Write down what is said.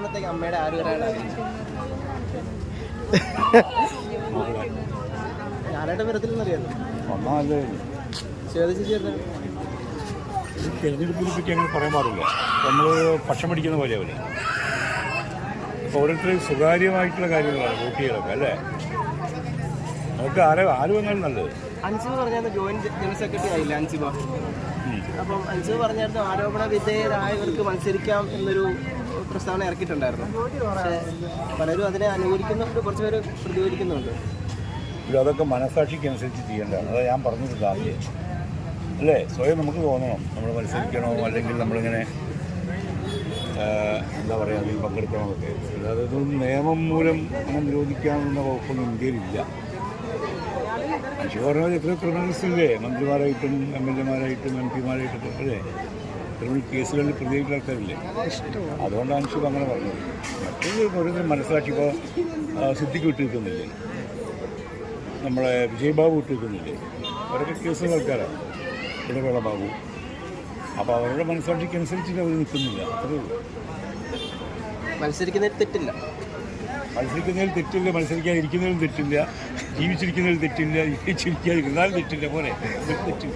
അവസാനത്തേക്ക് അമ്മയുടെ ആരുവരാണ് ഞാനായിട്ട് വരത്തില്ലെന്നറിയാമോ തെരഞ്ഞെടുപ്പിനെ പറ്റി അങ്ങനെ പറയാൻ പാടില്ല. നമ്മൾ ഭക്ഷണം പിടിക്കുന്ന പോലെ അവര് ഇപ്പോൾ ഓരോരുത്തരും സ്വകാര്യമായിട്ടുള്ള കാര്യങ്ങളാണ് വോട്ട് ചെയ്യലൊക്കെ അല്ലേ. നമുക്ക് ആര് വന്നാലും നല്ലത്. അൻസിബ് പറഞ്ഞാൽ ജോയിന്റ് ജനറൽ സെക്രട്ടറി ആയില്ല അൻസിബ. അപ്പം അൻസിബ് പറഞ്ഞായിരുന്നു ആരോപണ വിധേയരായവർക്ക് മത്സരിക്കാം എന്നൊരു പ്രസ്താവന ഇറക്കിയിട്ടുണ്ടായിരുന്നു. പക്ഷേ പലരും അതിനെ അനുകൂലിക്കുന്നുണ്ട്, കുറച്ച് പേര് പ്രതികരിക്കുന്നുണ്ട്. അതൊക്കെ മനസാക്ഷിക്കനുസരിച്ച് ചെയ്യേണ്ടതാണ്. അതാണ് ഞാൻ പറഞ്ഞിട്ടുണ്ട് ആദ്യം അല്ലേ. സ്വയം നമുക്ക് തോന്നണം നമ്മൾ മത്സരിക്കണോ അല്ലെങ്കിൽ നമ്മളിങ്ങനെ എന്താ പറയുക അതിൽ പങ്കെടുക്കണമെന്നൊക്കെ. അല്ലാതെ ഇതൊന്നും നിയമം മൂലം അങ്ങനെ നിരോധിക്കാവുന്ന വകുപ്പൊന്നും ഇന്ത്യയിലില്ല. അൻഷു പറഞ്ഞാൽ എത്രയോ ക്രിമിനൽസില്ലേ, മന്ത്രിമാരായിട്ടും MLA-മാരായിട്ടും MP-മാരായിട്ടൊക്കെ അല്ലേ, ക്രിമിനൽ കേസുകളിൽ പ്രതികരിക്കുന്ന ആൾക്കാരില്ലേ. അതുകൊണ്ടാണ് അൻഷു അങ്ങനെ പറഞ്ഞത്. മറ്റൊരു ഓരോരുത്തരും മനസ്സിലാക്കി. ഇപ്പോൾ സിദ്ദിഖ് വിട്ടു നിൽക്കുന്നില്ലേ, നമ്മളെ വിജയബാബു വിട്ടു നിൽക്കുന്നില്ലേ, അവരൊക്കെ കേസുള്ള ആൾക്കാരാണ്. ഇടവേള ബാബു. അപ്പോൾ അവരുടെ മനസ്സാക്ഷിക്കനുസരിച്ചിട്ട് അവർ നിൽക്കുന്നില്ല, അത്രയേ ഉള്ളൂ. മത്സരിക്കുന്നതിൽ തെറ്റില്ല, മത്സരിക്കാതിരിക്കുന്നതിലും തെറ്റില്ല, ജീവിച്ചിരിക്കുന്നതിൽ തെറ്റില്ല, ജീവിച്ചിരിക്കാതിരുന്നാലും തെറ്റില്ല പോലെ തെറ്റില്ല.